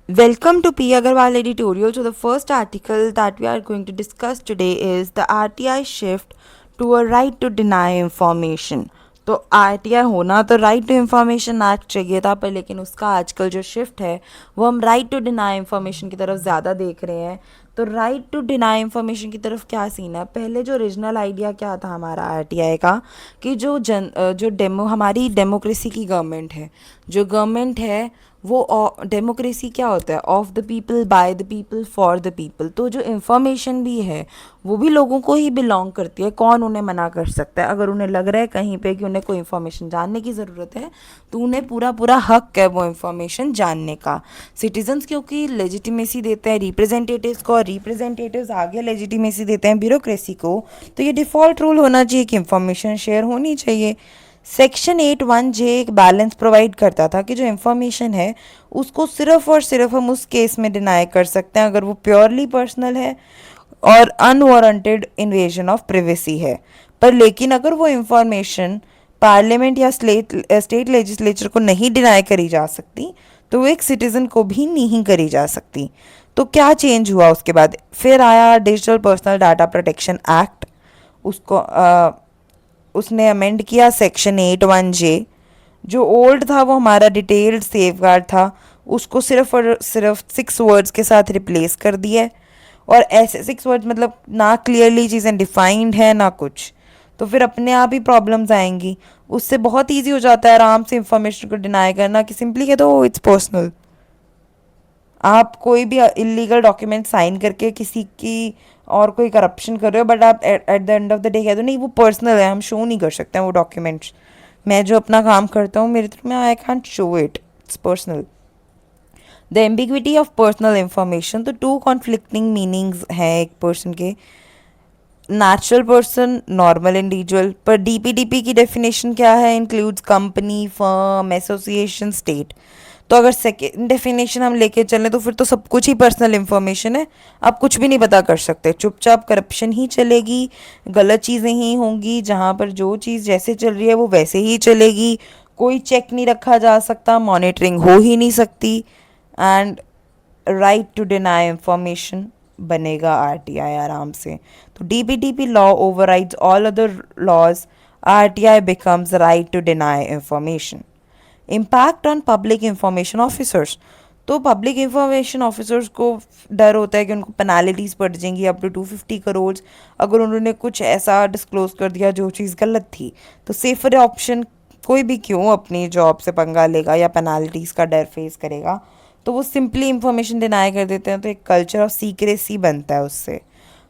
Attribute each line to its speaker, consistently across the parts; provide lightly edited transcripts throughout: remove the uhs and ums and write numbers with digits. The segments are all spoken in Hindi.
Speaker 1: Welcome to P. Agarwal editorial. So, the first article that we are going to discuss today is the RTI shift to a right to deny information. तो RTI होना तो राइट टू इन्फॉर्मेशन एक्ट चाहिए था, पर लेकिन उसका आजकल जो शिफ्ट है वो हम राइट टू डिनाई इन्फॉर्मेशन की तरफ ज़्यादा देख रहे हैं। तो राइट टू डिनाई इन्फॉर्मेशन की तरफ क्या सीन है? पहले जो ओरिजिनल आइडिया क्या था हमारा RTI का, कि जो हमारी डेमोक्रेसी की गवर्नमेंट है, जो गवर्नमेंट है वो डेमोक्रेसी क्या होता है? Of the people, by the people, for the people. तो जो इन्फॉर्मेशन भी है वो भी लोगों को ही बिलोंग करती है। कौन उन्हें मना कर सकता है? अगर उन्हें लग रहा है कहीं पे कि उन्हें कोई इन्फॉर्मेशन जानने की ज़रूरत है तो उन्हें पूरा पूरा हक है वो इन्फॉर्मेशन जानने का। सिटीजन्स क्योंकि लेजिटिमेसी देते हैं रिप्रेजेंटेटिव्स को, और रिप्रेजेंटेटिव्स आगे लेजिटिमेसी देते हैं ब्यूरोक्रेसी को, तो ये डिफ़ॉल्ट रूल होना चाहिए कि इन्फॉर्मेशन शेयर होनी चाहिए। सेक्शन 8(1)(j एक बैलेंस प्रोवाइड करता था कि जो इन्फॉर्मेशन है उसको सिर्फ और सिर्फ हम उस केस में डिनाई कर सकते हैं अगर वो प्योरली पर्सनल है और अनवारंटेड इन्वेजन ऑफ प्रिवेसी है। पर लेकिन अगर वो इन्फॉर्मेशन पार्लियामेंट या स्टेट लेजिस्लेचर को नहीं डिनाई करी जा सकती तो वो एक सिटीज़न को भी नहीं करी जा सकती। तो क्या चेंज हुआ उसके बाद? फिर आया digital personal data protection act. उसको उसने अमेंड किया सेक्शन 8(1)(j। जो ओल्ड था वो हमारा डिटेल्ड सेफगार्ड था, उसको सिर्फ और सिर्फ 6 वर्ड्स के साथ रिप्लेस कर दिया है। और ऐसे 6 वर्ड्स मतलब ना क्लियरली चीज़ें डिफाइंड है ना कुछ, तो फिर अपने आप ही प्रॉब्लम्स आएंगी। उससे बहुत ईजी हो जाता है आराम से इंफॉर्मेशन को डिनाई करना कि सिंपली कह दो इट्स पर्सनल। आप कोई भी इलीगल डॉक्यूमेंट साइन करके किसी की और कोई करप्शन कर रहे हो, बट आप at the end of the day कह दो नहीं वो पर्सनल है, हम शो नहीं कर सकते हैं वो डॉक्यूमेंट्स। मैं जो अपना काम करता हूँ मेरे थ्रू में I can't show it, it's personal. The ambiguity of personal information, तो 2 कॉन्फ्लिक्टिंग मीनिंग्स हैं एक पर्सन के। Natural person, normal individual. पर डीपीडीपी की डेफिनेशन क्या है? Includes company, firm, association, state. तो अगर सेकेंड डेफिनेशन हम लेके चलें तो फिर तो सब कुछ ही पर्सनल इंफॉर्मेशन है। आप कुछ भी नहीं पता कर सकते, चुपचाप करप्शन ही चलेगी, गलत चीज़ें ही होंगी, जहाँ पर जो चीज़ जैसे चल रही है वो वैसे ही चलेगी। कोई चेक नहीं रखा जा सकता, मॉनिटरिंग हो ही नहीं सकती। And right to deny information बनेगा आरटीआई आराम से। तो DPDP law overrides all other laws, RTI becomes right to deny information. Impact on public information officers, तो पब्लिक इंफॉर्मेशन ऑफिसर्स को डर होता है कि उनको पेनाल्टीज पड़ जाएंगी अप टू 250 करोड़ अगर उन्होंने कुछ ऐसा डिस्क्लोज कर दिया जो चीज़ गलत थी। तो सेफर ऑप्शन, कोई भी क्यों अपनी जॉब से पंगा लेगा या पेनाल्टीज का डर फेस करेगा, तो वो सिंपली इंफॉर्मेशन डिनाई कर देते हैं। तो एक कल्चर ऑफ सीक्रेसी बनता है उससे।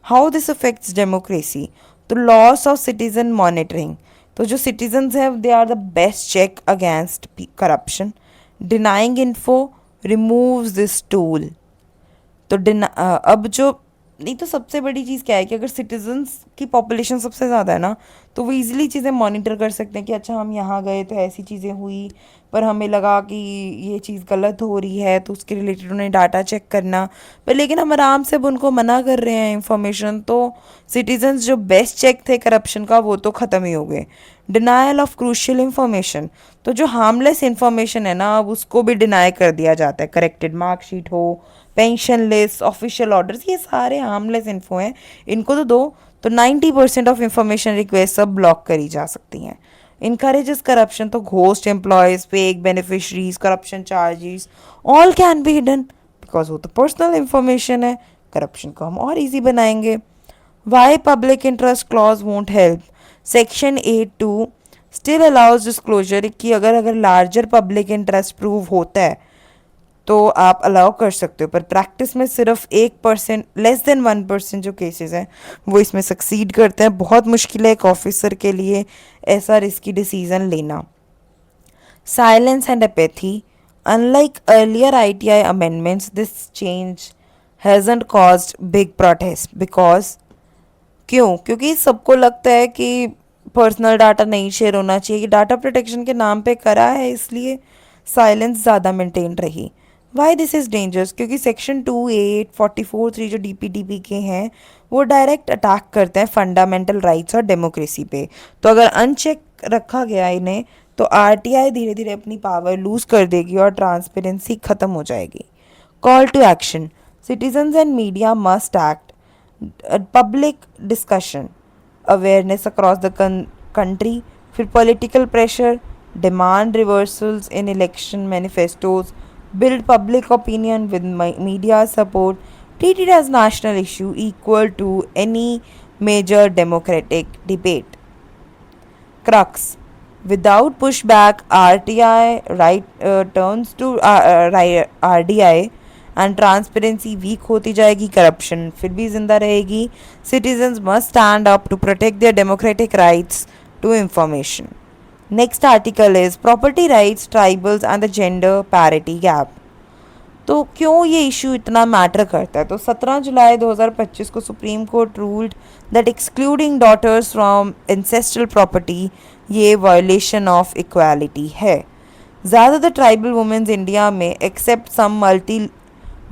Speaker 1: हाउ दिस अफेक्ट्स डेमोक्रेसी, तो लॉस ऑफ सिटीजन मॉनिटरिंग, तो जो सिटीजन्स हैं they are the best check against corruption. Denying info removes this tool. तो अब जो नहीं, तो सबसे बड़ी चीज़ क्या है कि अगर सिटीजन्स की पॉपुलेशन सबसे ज़्यादा है ना तो वो इजीली चीज़ें मॉनिटर कर सकते हैं कि अच्छा हम यहाँ गए तो ऐसी चीज़ें हुई, पर हमें लगा कि ये चीज़ गलत हो रही है तो उसके रिलेटेड उन्हें डाटा चेक करना। पर लेकिन हम आराम से अब उनको मना कर रहे हैं इंफॉर्मेशन, तो सिटीजन्स जो बेस्ट चेक थे करप्शन का वो तो ख़त्म ही हो गए। डिनायल ऑफ क्रूशियल इंफॉर्मेशन, तो जो हार्मलेस इंफॉर्मेशन है ना अब उसको भी डिनाई कर दिया जाता है। करेक्टेड मार्कशीट हो, पेंशन लिस्ट, ऑफिशियल ऑर्डर्स, ये सारे हार्मलेस इन्फो हैं, इनको तो दो। तो 90% ऑफ इंफॉर्मेशन रिक्वेस्ट सब ब्लॉक करी जा सकती हैं। इनकरेजेस करप्शन, तो ghost employees, fake beneficiaries, corruption charges, all can be hidden because वो तो पर्सनल इंफॉर्मेशन है। करप्शन को हम और ईजी बनाएंगे। Why public interest clause won't help, section 8(2) still allows disclosure कि अगर अगर लार्जर पब्लिक इंटरेस्ट प्रूव होता है तो आप अलाउ कर सकते हो, पर प्रैक्टिस में सिर्फ 1%, लेस देन 1% जो केसेस हैं वो इसमें सक्सीड करते हैं। बहुत मुश्किल है एक ऑफिसर के लिए ऐसा रिस्की डिसीजन लेना। Silence and apathy, unlike earlier ITI amendments this change hasn't caused big protest because, क्यों? क्योंकि सबको लगता है कि पर्सनल डाटा नहीं शेयर होना चाहिए, कि डाटा प्रोटेक्शन के नाम पे करा है इसलिए साइलेंस ज़्यादा मेंटेन रही। वाई दिस इज़ डेंजरस, क्योंकि सेक्शन 2(8), 44(3) जो डीपीडीपी के हैं वो डायरेक्ट अटैक करते हैं फंडामेंटल राइट्स और डेमोक्रेसी पे। तो अगर अनचेक रखा गया इन्हें तो आरटीआई धीरे धीरे अपनी पावर लूज़ कर देगी और ट्रांसपेरेंसी ख़त्म हो जाएगी। Call to action. Citizens and media must act. Public discussion. Awareness across the country. फिर political pressure. Demand reversals in election manifestos. Build public opinion with media support. Treat it as national issue equal to any major democratic debate. Crux. Without pushback, RTI turns to RDI and transparency weak होती जाएगी, करप्शन फिर भी जिंदा रहेगी. Citizens must stand up to protect their democratic rights to information. Next article is property rights, tribals and the gender parity gap. तो क्यों ये इशू इतना मैटर करता है? तो 17 जुलाई 2025 को Supreme Court ruled that excluding daughters from ancestral property ये वायलेशन ऑफ इक्वालिटी है. ज़्यादातर ट्राइबल वुमेन्स इंडिया में except some multi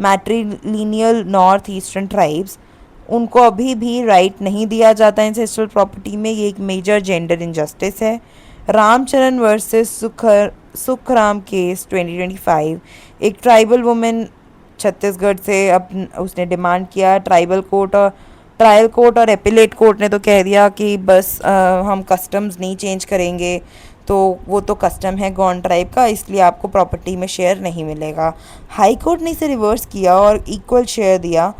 Speaker 1: matrilineal north eastern tribes, उनको अभी भी राइट नहीं दिया जाता एंसेस्ट्रल प्रॉपर्टी में. ये एक मेजर जेंडर इनजस्टिस है. रामचरण वर्सेस सुखराम केस 2025, एक ट्राइबल वुमेन छत्तीसगढ़ से उसने डिमांड किया. ट्रायल कोर्ट और एपिलेट कोर्ट ने तो कह दिया कि बस हम कस्टम्स नहीं चेंज करेंगे, तो वो तो कस्टम है गौंड ट्राइब का, इसलिए आपको प्रॉपर्टी में शेयर नहीं मिलेगा. हाई कोर्ट ने इसे रिवर्स किया और इक्वल शेयर दिया,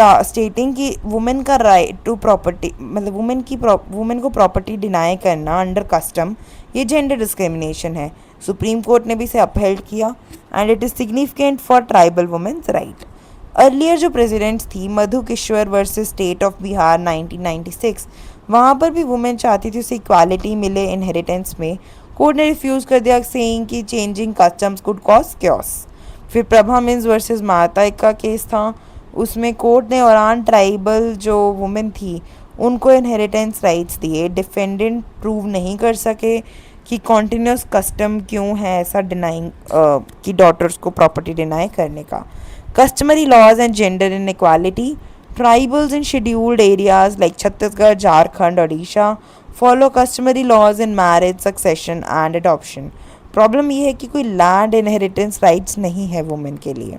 Speaker 1: स्टेटिंग कि वुमेन का राइट टू प्रॉपर्टी, मतलब वुमेन को प्रॉपर्टी डिनाई करना अंडर कस्टम ये जेंडर डिस्क्रिमिनेशन है. सुप्रीम कोर्ट ने भी इसे अपहेल्ड किया and it is significant for tribal women's right. Earlier जो प्रेसिडेंट्स थी, Madhu Kishwar versus state of Bihar 1996, वहाँ पर भी वुमेन चाहती थी उसे इक्वालिटी मिले इनहेरिटेंस में. कोर्ट ने रिफ्यूज़ कर दिया, सेइंग कि changing customs could cause chaos. फिर प्रभा मिन्स वर्सेस माता का केस था, उसमें कोर्ट ने औरान ट्राइबल जो वुमेन थी उनको इनहेरिटेंस राइट्स दिए. डिफेंडेंट प्रूव नहीं कर सके कि कॉन्टीन्यूस कस्टम क्यों है ऐसा डिनाइंग कि डॉटर्स को प्रॉपर्टी डिनाई करने का. Customary laws and gender inequality. Tribals in scheduled areas like Chhattisgarh, Jharkhand, Odisha follow customary laws in marriage, succession and adoption. Problem ये है कि कोई लैंड इनहेरिटेंस राइट्स नहीं है वुमेन के लिए.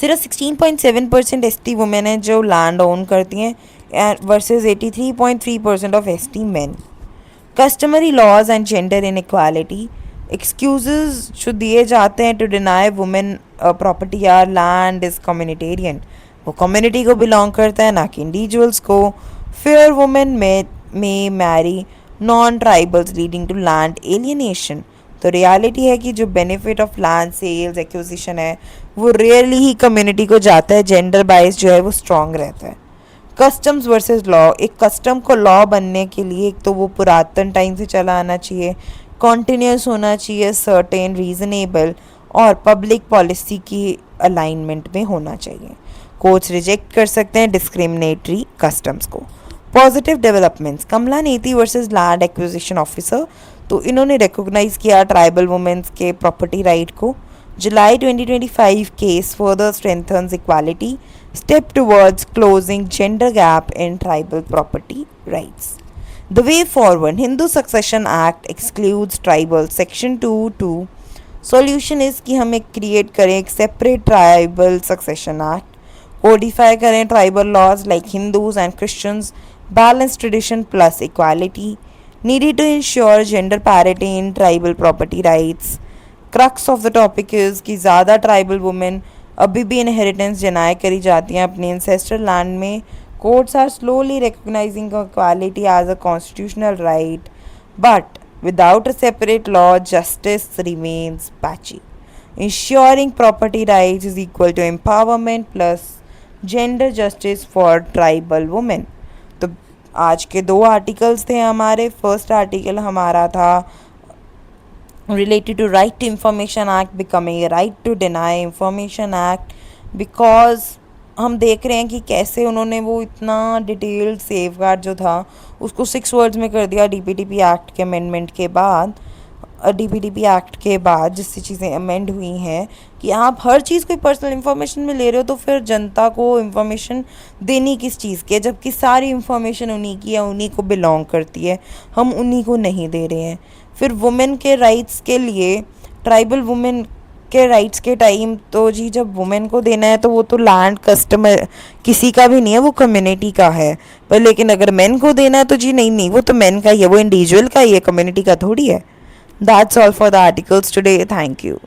Speaker 1: सिर्फ 16.7% एसटी वुमेन है जो लैंड ओन करती हैं versus 83.3% of ST men. Customary laws and gender inequality. Excuses जो दिए जाते हैं टू डिनाई वुमेन प्रॉपर्टी या लैंड इज कम्युनिटेरियन, वो कम्युनिटी को बिलोंग करता है ना कि इंडिविजुअल्स को. Fear women may marry non tribals leading to land alienation. तो रियलिटी है कि जो benefit of land sales acquisition है वो रेयरली ही कम्युनिटी को जाता है. जेंडर बाइस जो है वो स्ट्रॉन्ग रहता है. Customs versus law. एक कस्टम को लॉ बनने के लिए एक तो वो पुरातन टाइम से चला आना चाहिए, कॉन्टीन्यूस होना चाहिए, सर्टेन, रीजनेबल और पब्लिक पॉलिसी की अलाइनमेंट में होना चाहिए. कोर्ट्स रिजेक्ट कर सकते हैं डिस्क्रिमिनेटरी कस्टम्स को. Positive developments. Kamla Neti versus land acquisition officer, तो इन्होंने रिकॉग्नाइज किया ट्राइबल वुमेन्स के प्रॉपर्टी राइट को. July 2025 case further strengthens equality, step towards closing gender gap in tribal property rights. The way forward. Hindu Succession Act excludes tribal. Section 2(2). Solution is कि हम एक क्रिएट करें एक separate tribal succession act, codify करें tribal laws like Hindus and Christians, balance tradition plus equality, needed to ensure gender parity in tribal property rights. Crux of the topic is कि ज़्यादा ट्राइबल वुमेन अभी भी इनहेरिटेंस डिनाई करी जाती हैं अपने एंसेस्ट्रल लैंड में. Courts are slowly recognizing equality as a constitutional right, but without a separate law, justice remains patchy. Ensuring property rights is equal to empowerment plus gender justice for tribal women. तो आज के दो आर्टिकल्स थे हमारे. फर्स्ट आर्टिकल हमारा था related to right to information act becoming a right to deny information act, because हम देख रहे हैं कि कैसे उन्होंने वो इतना डिटेल्ड सेफगार्ड जो था उसको 6 वर्ड्स में कर दिया डीपीटीपी एक्ट के अमेंडमेंट के बाद. डीपीटीपी एक्ट के बाद जिससे चीज़ें अमेंड हुई हैं कि आप हर चीज़ कोई पर्सनल इन्फॉर्मेशन में ले रहे हो, तो फिर जनता को इन्फॉर्मेशन देनी किस चीज़ की है, जबकि सारी इन्फॉर्मेशन उन्हीं की है, उन्हीं को बिलोंग करती है, हम उन्हीं को नहीं दे रहे हैं. फिर वुमेन के राइट्स के लिए ट्राइबल वुमेन के राइट्स के टाइम तो जी जब वुमेन को देना है तो वो तो लैंड कस्टमर किसी का भी नहीं है, वो कम्युनिटी का है। पर लेकिन अगर मेन को देना है तो जी नहीं नहीं, वो तो मेन का ही है, वो इंडिविजुअल का ही है, कम्युनिटी का थोड़ी है। That's all for the articles today. Thank you.